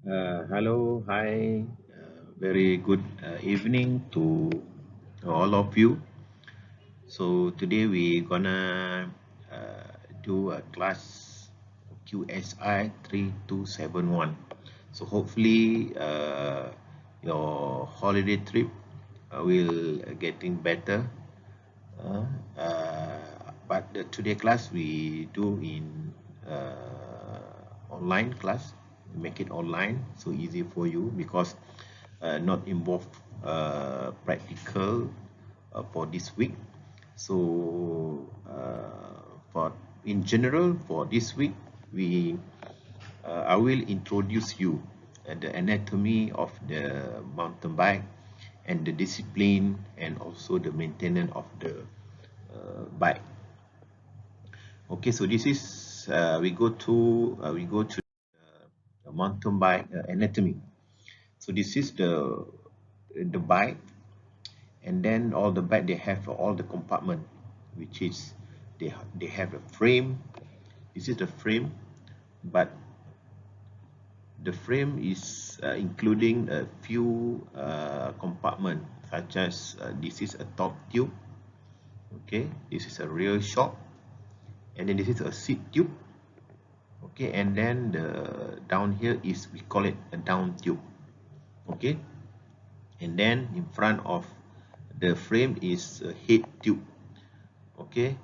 Hello, hi, very good evening to all of you. So today we gonna do a class QSI 3271. So hopefully your holiday trip will getting better. Uh, but the today class we do in online class, make it online so easy for you because not involve practical for this week. So for in general for this week we I will introduce you the anatomy of the mountain bike and the discipline and also the maintenance of the bike. Okay, so this is we go to the mountain bike anatomy. So this is the bike, and then all the bike they have all the compartment, which is they have a frame. This is the frame, but the frame is including a few compartment such as this is a top tube. Okay, this is a rear shock, and then this is a seat tube. Okay, and then the down here is we call it a down tube. Okay, and then in front of the frame is a head tube. Okay,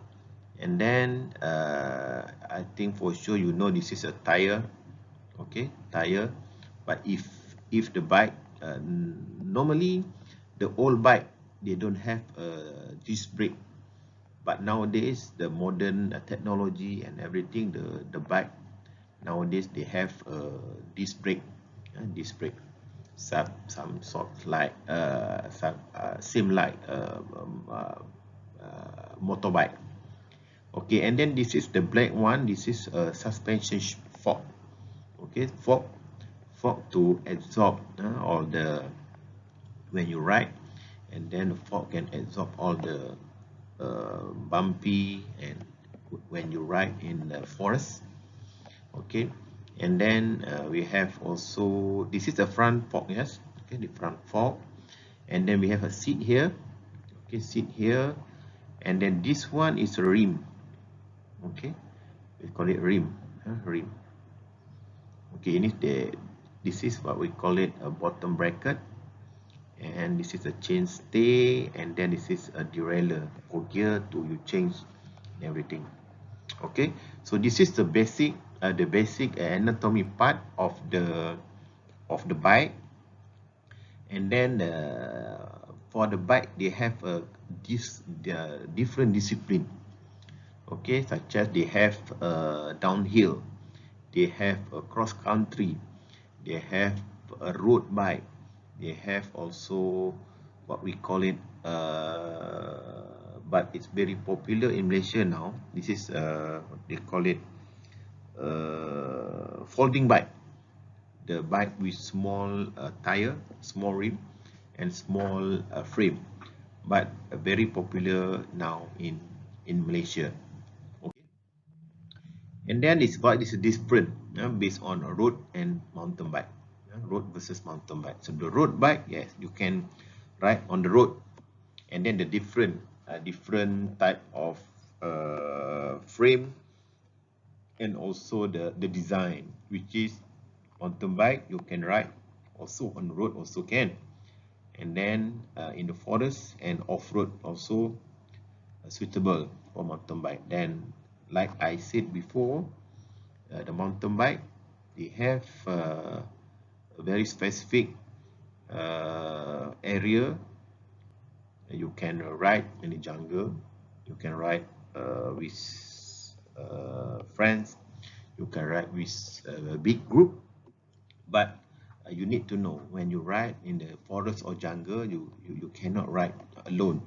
and then I think for sure you know this is a tire. Okay, tire. But if the bike normally the old bike they don't have a disc brake, but nowadays the modern technology and everything, the bike nowadays they have a disc brake. Disc brake, some sort like same like motorbike. Okay, and then this is the black one. This is a suspension fork. Okay, fork to absorb all the when you ride, and then the fork can absorb all the bumpy and when you ride in the forest. Okay, and then we have also this is the front fork. Yes, okay, the front fork, and then we have a seat here. Okay, seat here, and then this one is a rim. Okay, we call it rim. Rim. Okay, this is what we call it a bottom bracket, and this is a chain stay, and then this is a derailleur for gear to you change everything. Okay, so this is the basic anatomy part of the bike, and then for the bike they have different discipline. Okay, such as they have downhill, they have a cross country, they have a road bike, they have also what we call it but it's very popular in Malaysia now. This is they call it folding bike, the bike with small tire, small rim, and small frame, but very popular now in Malaysia. Okay, and then it's about this different based on a road and mountain bike. Road versus mountain bike. So the road bike, yes, you can ride on the road, and then the different type of frame and also the design, which is mountain bike you can ride also on the road also can, and then in the forest and off-road also suitable for mountain bike. Then like I said before, the mountain bike they have a very specific area. You can ride in the jungle, you can ride with friends, you can ride with a big group, but you need to know when you ride in the forest or jungle, you cannot ride alone.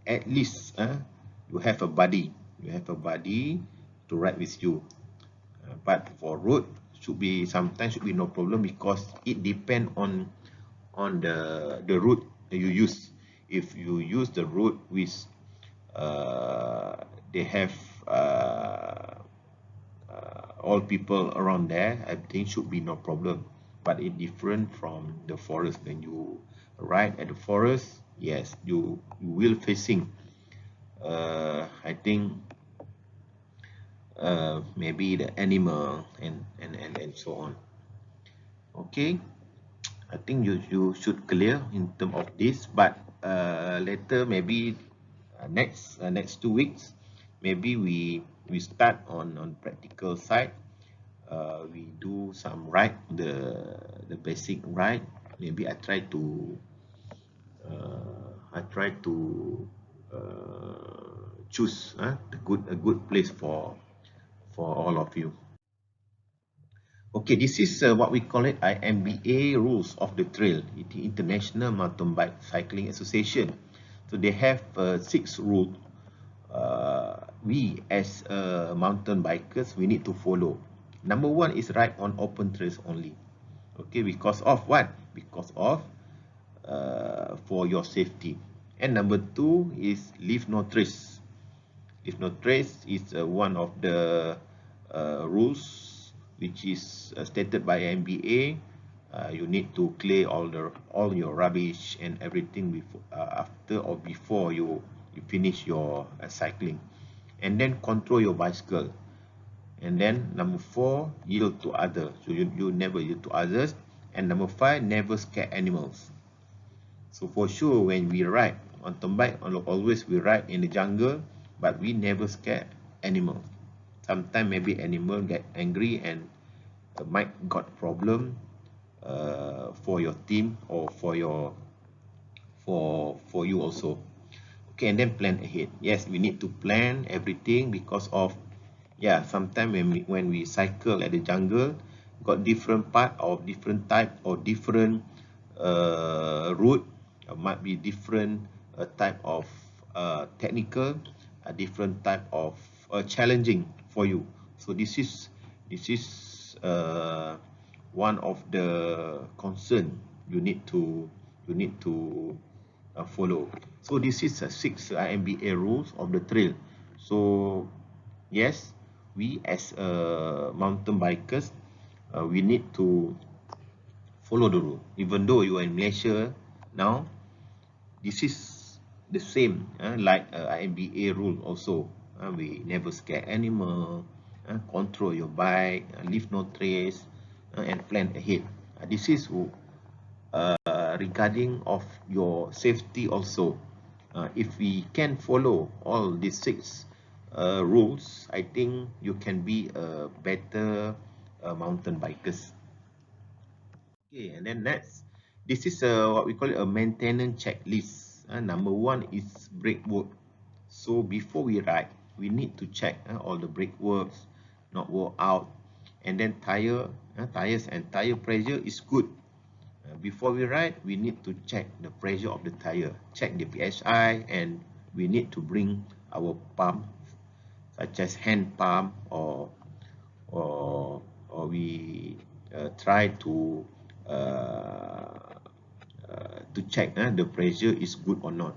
At least you have a buddy, to ride with you. But for road should be sometimes should be no problem because it depend on the route that you use. If you use the route with they have all people around there, I think should be no problem. but it different from the forest. When you ride at the forest, yes, you will facing I think maybe the animal and so on. Okay, I think you should clear in terms of this, but later maybe next 2 weeks, maybe we start on practical side. We do some ride, the basic ride. Maybe I try to choose a good place for all of you. Okay, this is what we call it IMBA rules of the trail, the International Mountain Bike Cycling Association. So they have 6 rules. We as mountain bikers, we need to follow. Number 1 is ride on open trails only. Okay, because of what? Because of for your safety. And number 2 is leave no trace. Leave no trace is one of the rules which is stated by MBA. You need to clear all your rubbish and everything before, after or before you finish your cycling. And then control your bicycle. And then number 4, yield to others. So you never yield to others. And number 5, never scare animals. So for sure, when we ride mountain bike, always we ride in the jungle, but we never scare animals. Sometimes maybe animal get angry and might got problem for your team or for you also. Okay, and then plan ahead. Yes, we need to plan everything because of sometimes when we cycle at the jungle, got different part of different type or different route, might be different type of technical, different type of challenging for you. So this is one of the concern you need to follow. So this is 6 IMBA rules of the trail. So yes, we as mountain bikers, we need to follow the rule. Even though you are in Malaysia now, this is the same like IMBA rule also. We never scare animal, control your bike, leave no trace, and plan ahead. This is regarding of your safety also. If we can follow all these 6 rules, I think you can be a better mountain bikers. Okay, and then next, this is what we call it a maintenance checklist. Number 1 is brake work. So before we ride, we need to check all the brake works not wore out, and then tires and tire pressure is good. Before we ride, we need to check the pressure of the tire, check the PSI, and we need to bring our pump, such as hand pump, or we try to check the pressure is good or not.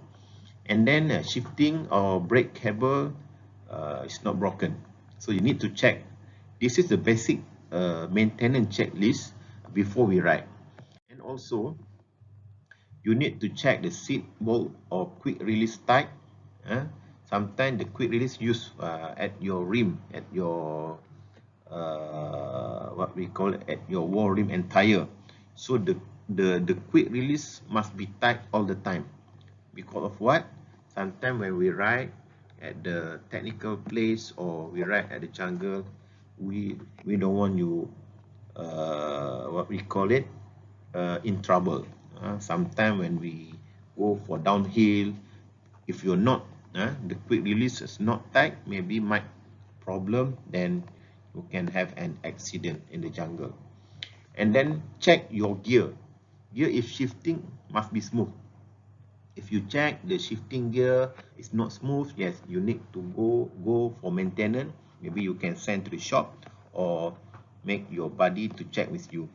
And then shifting or brake cable is not broken. So you need to check. This is the basic maintenance checklist before we ride. And also, you need to check the seat bolt or quick release type. Sometimes the quick release used at your rim, at your what we call it, at your wall rim and tire. So the quick release must be tight all the time. Because of what? Sometimes when we ride at the technical place or we ride at the jungle, we don't want you what we call it in trouble. Sometimes when we go for downhill, if you're not the quick release is not tight, maybe might problem, then you can have an accident in the jungle. And then check your gear. Gear, if shifting, must be smooth. If you check the shifting gear is not smooth, yes, you need to go for maintenance. Maybe you can send to the shop or make your buddy to check with you.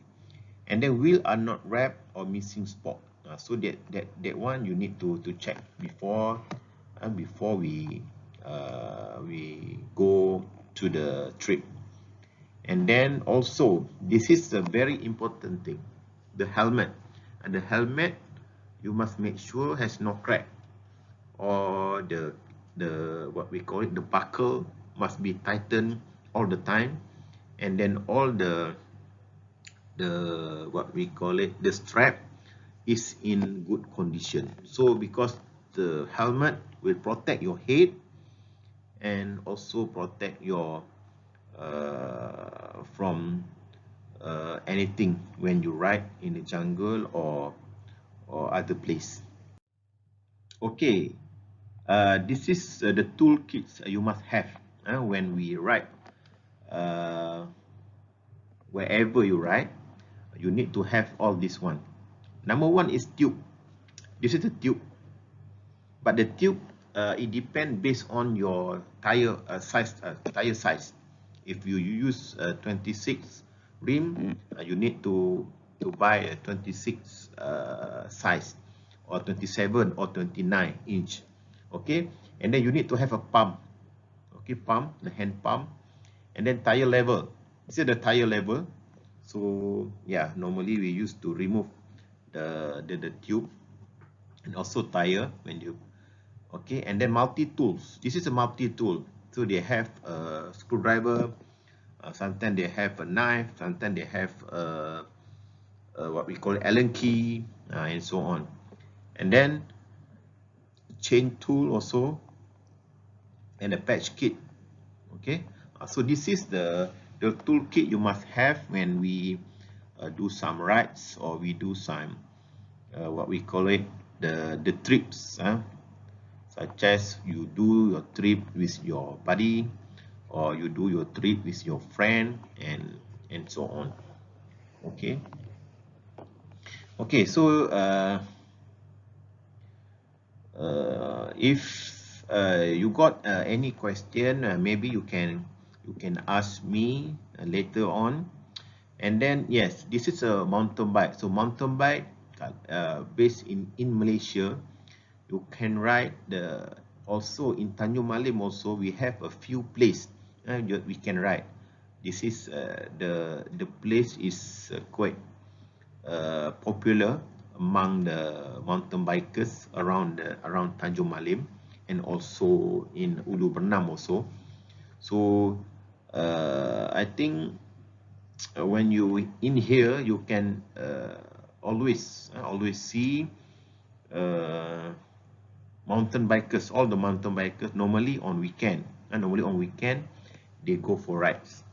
And then wheel are not wrapped or missing spot. So that one you need to check before we go to the trip. And then also, this is a very important thing, the helmet. And the helmet, you must make sure has no crack, or the what we call it, the buckle must be tightened all the time. And then all the what we call it, the strap is in good condition. So because the helmet will protect your head and also protect your from anything when you ride in the jungle or other place. Okay, this is the toolkits you must have when we ride. Uh, Wherever you ride, you need to have all this one. Number one is tube. This is a tube, but the tube it depends based on your tire size. Tire size. If you use 26 rim, you need to buy a 26 size, or 27 or 29 inch. Okay, and then you need to have a pump. Okay, pump, the hand pump, and then tire level. This is the tire level. So yeah, normally we used to remove the tube, and also tire when you, okay. And then multi tools. This is a multi tool. So they have a screwdriver, sometimes they have a knife, sometimes they have what we call Allen key, and so on. And then chain tool also, and a patch kit. Okay, so this is the toolkit you must have when we do some rides, or we do some what we call it, the trips, such as you do your trip with your buddy, or you do your trip with your friend, and so on. Okay, okay. So if you got any question, maybe you can ask me later on. And then yes, this is a mountain bike. So mountain bike based in Malaysia, you can ride the, also in Tanjung Malim also we have a few place we can ride. This is the place is quite popular among the mountain bikers around Tanjung Malim, and also in Ulu Bernam also. So I think when you in here, you can always see mountain bikers. All the mountain bikers normally on weekend, they go for rides.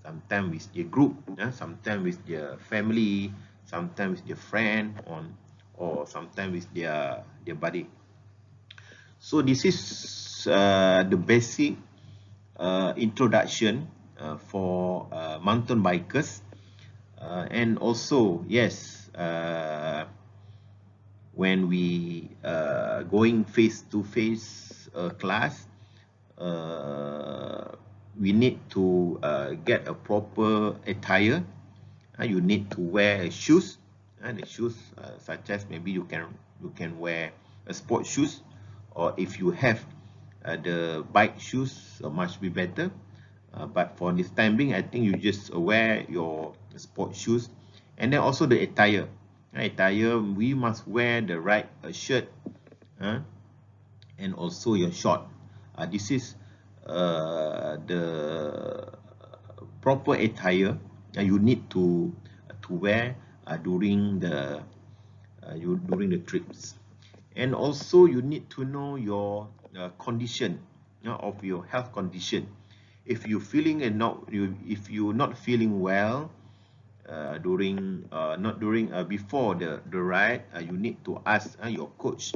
Sometimes with their group, sometimes with their family, sometimes with their friend, or sometimes with their buddy. So this is the basic introduction for mountain bikers. And also, yes, when we going face-to-face class, we need to get a proper attire. You need to wear shoes, and the shoes such as maybe you can wear a sport shoes, or if you have the bike shoes, much be better. But for this time being, I think you just wear your sport shoes. And then also the attire. Attire, we must wear the right shirt, and also your short. This is the proper attire you need to wear during the trips. And also you need to know your condition, of your health condition. If you're feeling if you're not feeling well during not during before the ride, you need to ask your coach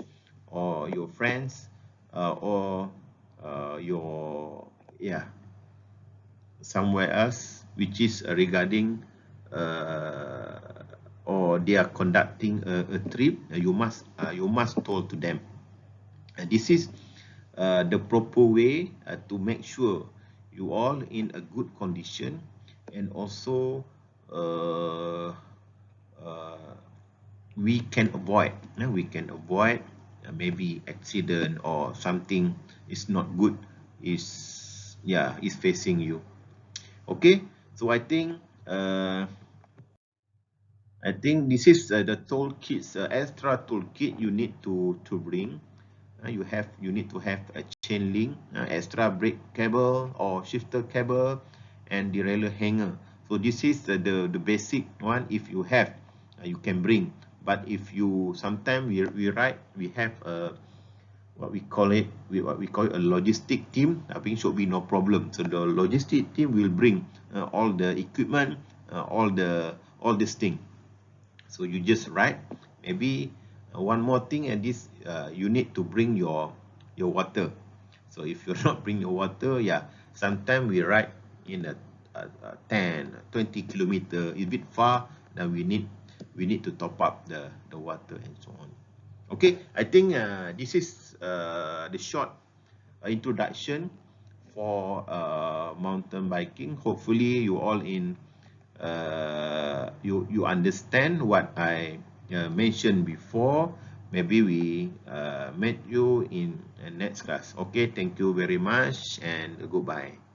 or your friends, or your somewhere else, which is regarding or they are conducting a trip. You must told to them. And this is the proper way to make sure you all in a good condition, and also we can avoid maybe accident, or something is not good is facing you. Okay, So I think this is the toolkits, extra toolkit you need to bring. You need to have a chain link, extra brake cable or shifter cable, and derailleur hanger. So this is the basic one. If you have, you can bring. But if you sometimes we have a what we call it a logistic team. I think should be no problem. So the logistic team will bring all the equipment, all this thing. So you just write maybe one more thing, and this you need to bring your water. So if you're not bring your water, yeah, sometimes we ride in a 10 20 kilometer, a bit far, then we need to top up the water and so on. Okay, I think this is the short introduction for mountain biking. Hopefully you all you understand what I mentioned before. Maybe we meet you in the next class. Okay, thank you very much and goodbye.